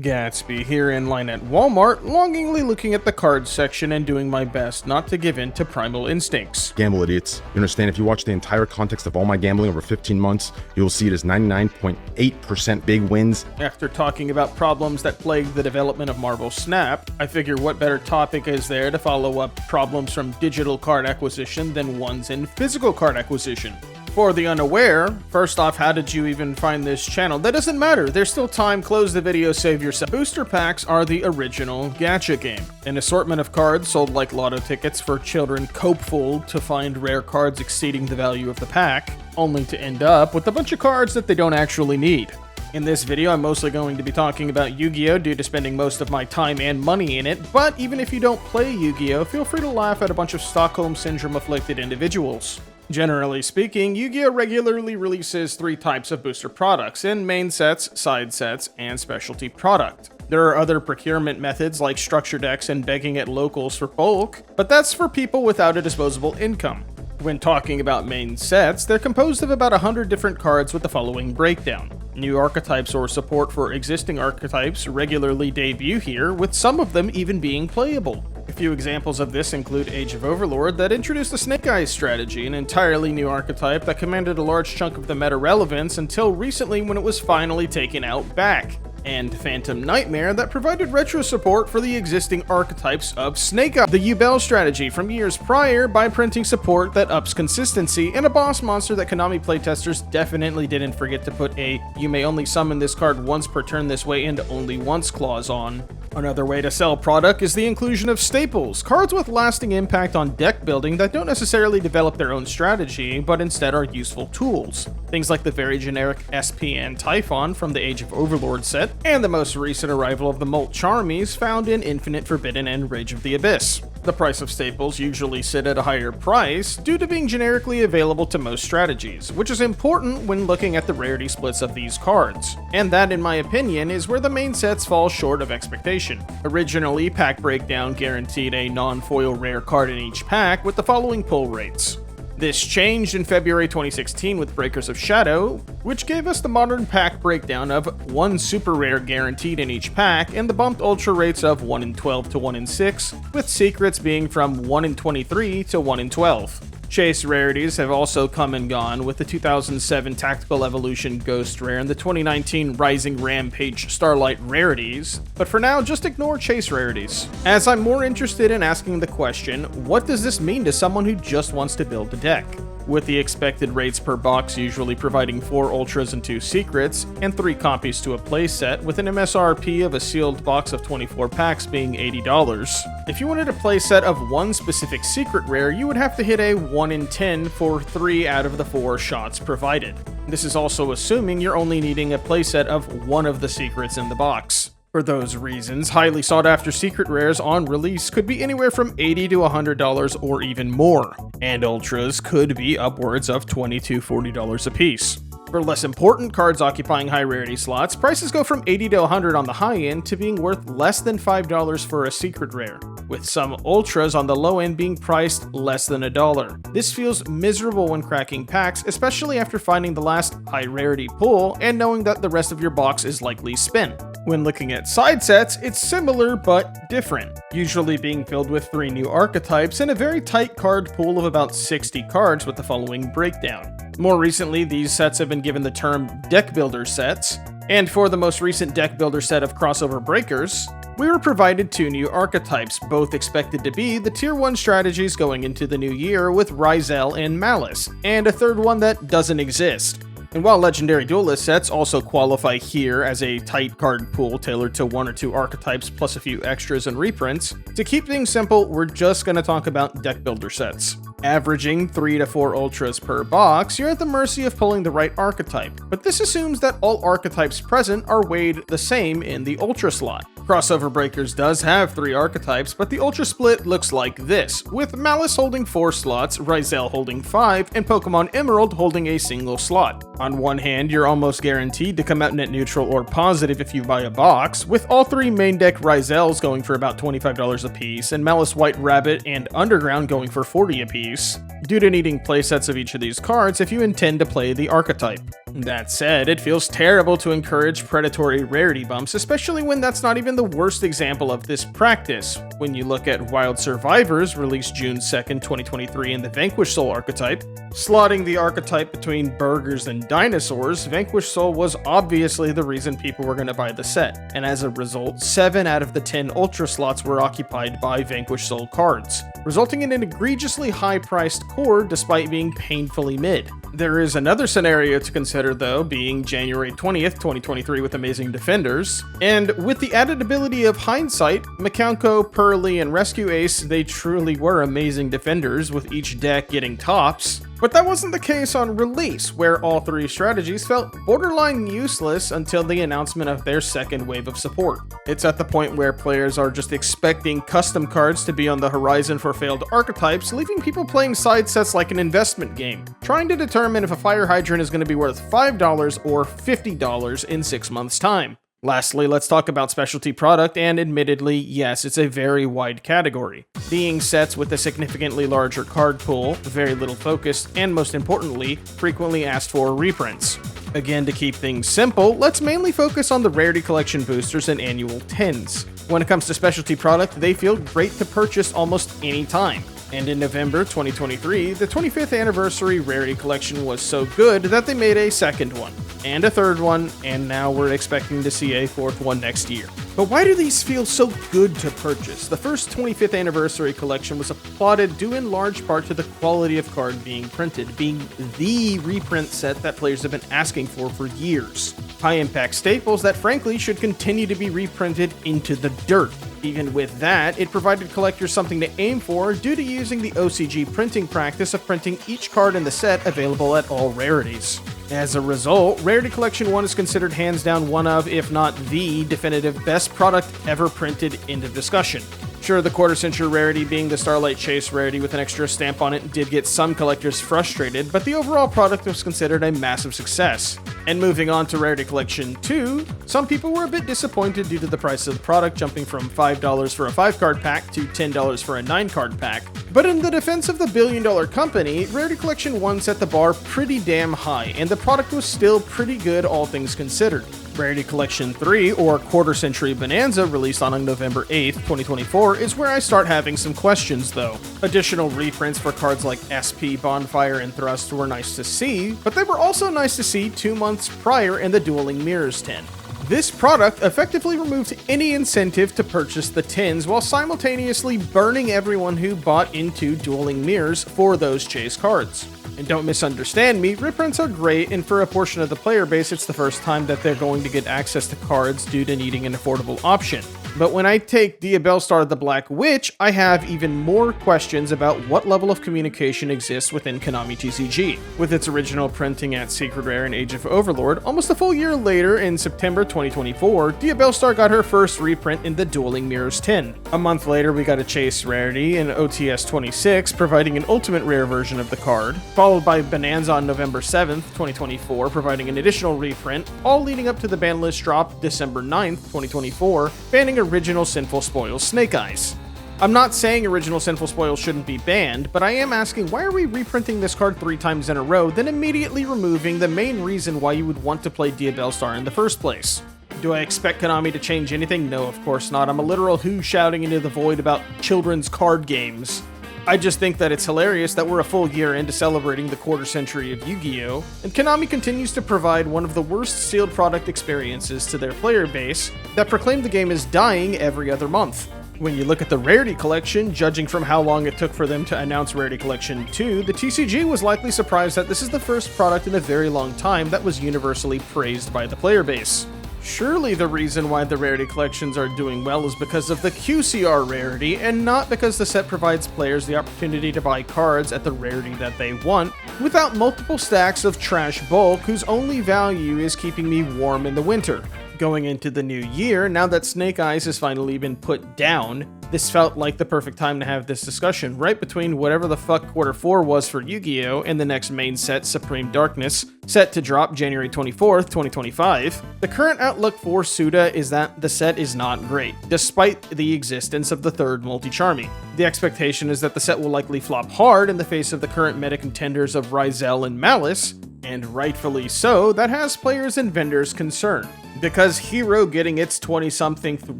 Gatsby here in line at Walmart, longingly looking at the cards section and doing my best not to give in to primal instincts. Gamble idiots. You understand, if you watch the entire context of all my gambling over 15 months, you will see it as 99.8% big wins. After talking about problems that plagued the development of Marvel Snap, I figure what better topic is there to follow up problems from digital card acquisition than ones in physical card acquisition. For the unaware, first off, how did you even find this channel? That doesn't matter, there's still time, close the video, save yourself. Booster packs are the original gacha game. An assortment of cards sold like lotto tickets for children hopeful to find rare cards exceeding the value of the pack, only to end up with a bunch of cards that they don't actually need. In this video, I'm mostly going to be talking about Yu-Gi-Oh! Due to spending most of my time and money in it, but even if you don't play Yu-Gi-Oh!, feel free to laugh at a bunch of Stockholm Syndrome-afflicted individuals. Generally speaking, Yu-Gi-Oh! Regularly releases three types of booster products in main sets, side sets, and specialty product. There are other procurement methods like structure decks and begging at locals for bulk, but that's for people without a disposable income. When talking about main sets, they're composed of about 100 different cards with the following breakdown. New archetypes or support for existing archetypes regularly debut here, with some of them even being playable. A few examples of this include Age of Overlord that introduced the Snake Eyes strategy, an entirely new archetype that commanded a large chunk of the meta relevance until recently when it was finally taken out back. And Phantom Nightmare that provided retro support for the existing archetypes of Snake Eyes. The Yubel strategy from years prior by printing support that ups consistency, and a boss monster that Konami playtesters definitely didn't forget to put a "you may only summon this card once per turn this way and only once" clause on. Another way to sell product is the inclusion of staples, cards with lasting impact on deck building that don't necessarily develop their own strategy, but instead are useful tools. Things like the very generic SPN Typhon from the Age of Overlord set, and the most recent arrival of the Molt Charmies found in Infinite Forbidden and Rage of the Abyss. The price of staples usually sit at a higher price due to being generically available to most strategies, which is important when looking at the rarity splits of these cards. And that, in my opinion, is where the main sets fall short of expectation. Originally, Pack Breakdown guaranteed a non-foil rare card in each pack with the following pull rates. This changed in February 2016 with Breakers of Shadow, which gave us the modern pack breakdown of 1 super rare guaranteed in each pack, and the bumped ultra rates of 1 in 12 to 1 in 6, with secrets being from 1 in 23 to 1 in 12. Chase rarities have also come and gone, with the 2007 Tactical Evolution Ghost Rare and the 2019 Rising Rampage Starlight rarities, but for now just ignore chase rarities, as I'm more interested in asking the question, what does this mean to someone who just wants to build a deck? With the expected rates per box usually providing 4 ultras and 2 secrets, and 3 copies to a playset, with an MSRP of a sealed box of 24 packs being $80. If you wanted a playset of one specific secret rare, you would have to hit a 1 in 10 for 3 out of the 4 shots provided. This is also assuming you're only needing a playset of one of the secrets in the box. For those reasons, highly sought after secret rares on release could be anywhere from $80 to $100 or even more, and ultras could be upwards of $20 to $40 a piece. For less important cards occupying high rarity slots, prices go from $80 to $100 on the high end to being worth less than $5 for a secret rare, with some ultras on the low end being priced less than $1. This feels miserable when cracking packs, especially after finding the last high rarity pull and knowing that the rest of your box is likely spin. When looking at side sets, it's similar but different, usually being filled with 3 new archetypes and a very tight card pool of about 60 cards with the following breakdown. More recently, these sets have been given the term deck builder sets, and for the most recent deck builder set of crossover breakers, we were provided 2 new archetypes, both expected to be the tier 1 strategies going into the new year with Ryzel and Malice, and a third one that doesn't exist. And while Legendary Duelist sets also qualify here as a tight card pool tailored to 1 or 2 archetypes plus a few extras and reprints, to keep things simple, we're just going to talk about deck builder sets. Averaging 3 to 4 ultras per box, you're at the mercy of pulling the right archetype, but this assumes that all archetypes present are weighed the same in the ultra slot. Crossover Breakers does have 3 archetypes, but the ultra split looks like this, with Malice holding 4 slots, Ryzel holding 5, and Pokemon Emerald holding a single slot. On one hand, you're almost guaranteed to come out net neutral or positive if you buy a box, with all 3 main deck Ryzels going for about $25 a piece, and Malice White Rabbit and Underground going for $40 a piece. release, due to needing playsets of each of these cards if you intend to play the archetype. That said, it feels terrible to encourage predatory rarity bumps, especially when that's not even the worst example of this practice. When you look at Wild Survivors, released June 2nd, 2023 in the Vanquish Soul archetype, slotting the archetype between burgers and dinosaurs, Vanquish Soul was obviously the reason people were going to buy the set, and as a result, 7 out of the 10 Ultra slots were occupied by Vanquish Soul cards, resulting in an egregiously high-priced core despite being painfully mid. There is another scenario to consider though, being January 20th, 2023 with Amazing Defenders, and with the added ability of Hindsight, Makanko, Pearly, and Rescue Ace, they truly were amazing defenders with each deck getting tops. But that wasn't the case on release, where all 3 strategies felt borderline useless until the announcement of their second wave of support. It's at the point where players are just expecting custom cards to be on the horizon for failed archetypes, leaving people playing side sets like an investment game, trying to determine if a Fire Hydrant is going to be worth $5 or $50 in 6 months' time. Lastly, let's talk about specialty product, and admittedly, yes, it's a very wide category, being sets with a significantly larger card pool, very little focus, and most importantly, frequently asked for reprints. Again, to keep things simple, let's mainly focus on the Rarity Collection boosters and annual 10s. When it comes to specialty product, they feel great to purchase almost any time. And in November 2023, the 25th anniversary Rarity Collection was so good that they made a second one, and a third one, and now we're expecting to see a fourth one next year. But why do these feel so good to purchase? The first 25th anniversary collection was applauded due in large part to the quality of card being printed, being the reprint set that players have been asking for years. High-impact staples that frankly should continue to be reprinted into the dirt. Even with that, it provided collectors something to aim for due to using the OCG printing practice of printing each card in the set available at all rarities. As a result, Rarity Collection 1 is considered hands down one of, if not the, definitive best product ever printed into discussion. Sure, the quarter-century rarity being the Starlight Chase rarity with an extra stamp on it did get some collectors frustrated, but the overall product was considered a massive success. And moving on to Rarity Collection 2, some people were a bit disappointed due to the price of the product jumping from $5 for a 5-card pack to $10 for a 9-card pack. But in the defense of the billion-dollar company, Rarity Collection 1 set the bar pretty damn high, and the product was still pretty good all things considered. Rarity Collection 3, or Quarter Century Bonanza, released on November 8th, 2024, is where I start having some questions though. Additional reprints for cards like SP, Bonfire, and Thrust were nice to see, but they were also nice to see 2 months prior in the Dueling Mirrors 10. This product effectively removed any incentive to purchase the 10s while simultaneously burning everyone who bought into Dueling Mirrors for those chase cards. And don't misunderstand me, reprints are great, and for a portion of the player base it's the first time that they're going to get access to cards due to needing an affordable option. But when I take Diabellstar the Black Witch, I have even more questions about what level of communication exists within Konami TCG. With its original printing at Secret Rare and Age of Overlord, almost a full year later, in September 2024, Diabellstar got her first reprint in the Dueling Mirrors 10. A month later, we got a Chase rarity in OTS 26, providing an Ultimate Rare version of the card, followed by Bonanza on November 7th, 2024, providing an additional reprint, all leading up to the ban list drop December 9th, 2024, banning Original Sinful Spoils Snake Eyes. I'm not saying Original Sinful Spoils shouldn't be banned, but I am asking why are we reprinting this card 3 times in a row, then immediately removing the main reason why you would want to play Diabellstar in the first place? Do I expect Konami to change anything? No, of course not. I'm a literal who shouting into the void about children's card games. I just think that it's hilarious that we're a full year into celebrating the quarter century of Yu-Gi-Oh! And Konami continues to provide one of the worst sealed product experiences to their player base that proclaim the game is dying every other month. When you look at the Rarity Collection, judging from how long it took for them to announce Rarity Collection 2, the TCG was likely surprised that this is the first product in a very long time that was universally praised by the player base. Surely the reason why the Rarity Collections are doing well is because of the QCR rarity, and not because the set provides players the opportunity to buy cards at the rarity that they want, without multiple stacks of trash bulk whose only value is keeping me warm in the winter. Going into the new year, now that Snake Eyes has finally been put down, this felt like the perfect time to have this discussion, right between whatever the fuck Quarter 4 was for Yu-Gi-Oh! And the next main set, Supreme Darkness, set to drop January 24th, 2025. The current outlook for Suda is that the set is not great, despite the existence of the third multi-Charmy. The expectation is that the set will likely flop hard in the face of the current meta contenders of Ryzel and Malice, and rightfully so, that has players and vendors concerned. Because Hero getting its 20-something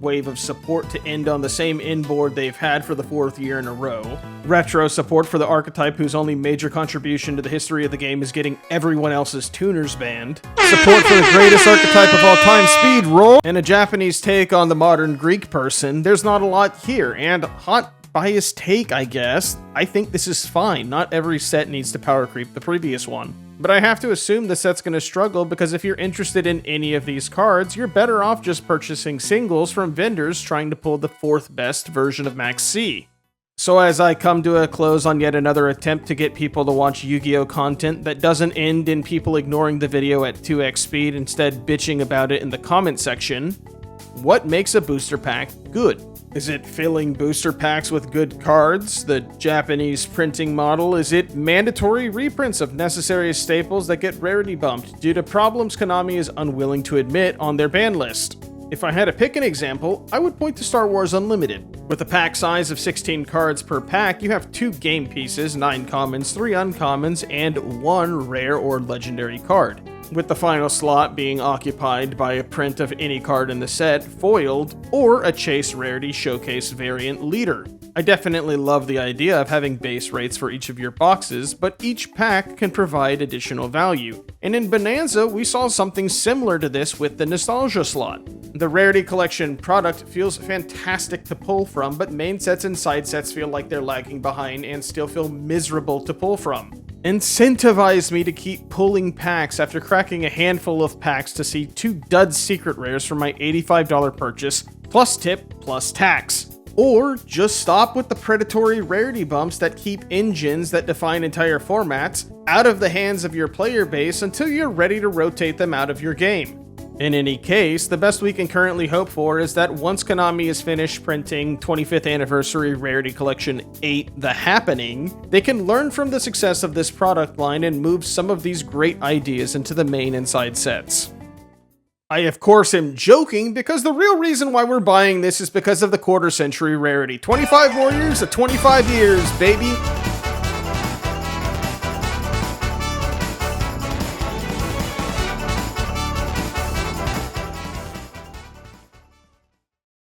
wave of support to end on the same inboard they've had for the 4th year in a row, retro support for the archetype whose only major contribution to the history of the game is getting everyone else's tuners banned, support for the greatest archetype of all time, Speed Roll, and a Japanese take on the modern Greek person, there's not a lot here, and hot biased take, I guess. I think this is fine. Not every set needs to power creep the previous one. But I have to assume the set's gonna struggle because if you're interested in any of these cards, you're better off just purchasing singles from vendors trying to pull the 4th best version of Max C. So as I come to a close on yet another attempt to get people to watch Yu-Gi-Oh! Content that doesn't end in people ignoring the video at 2x speed, instead bitching about it in the comment section, what makes a booster pack good? Is it filling booster packs with good cards, the Japanese printing model? Is it mandatory reprints of necessary staples that get rarity bumped due to problems Konami is unwilling to admit on their ban list? If I had to pick an example, I would point to Star Wars Unlimited. With a pack size of 16 cards per pack, you have 2 game pieces, 9 commons, 3 uncommons, and 1 rare or legendary card, with the final slot being occupied by a print of any card in the set, foiled, or a Chase Rarity Showcase variant leader. I definitely love the idea of having base rates for each of your boxes, but each pack can provide additional value. And in Bonanza, we saw something similar to this with the Nostalgia slot. The Rarity Collection product feels fantastic to pull from, but main sets and side sets feel like they're lagging behind and still feel miserable to pull from. Incentivize me to keep pulling packs after cracking a handful of packs to see 2 dud secret rares for my $85 purchase, plus tip, plus tax. Or just stop with the predatory rarity bumps that keep engines that define entire formats out of the hands of your player base until you're ready to rotate them out of your game. In any case, the best we can currently hope for is that once Konami is finished printing 25th Anniversary Rarity Collection 8 The Happening, they can learn from the success of this product line and move some of these great ideas into the main and side sets. I of course am joking, because the real reason why we're buying this is because of the quarter century rarity. 25 more years of 25 years, baby!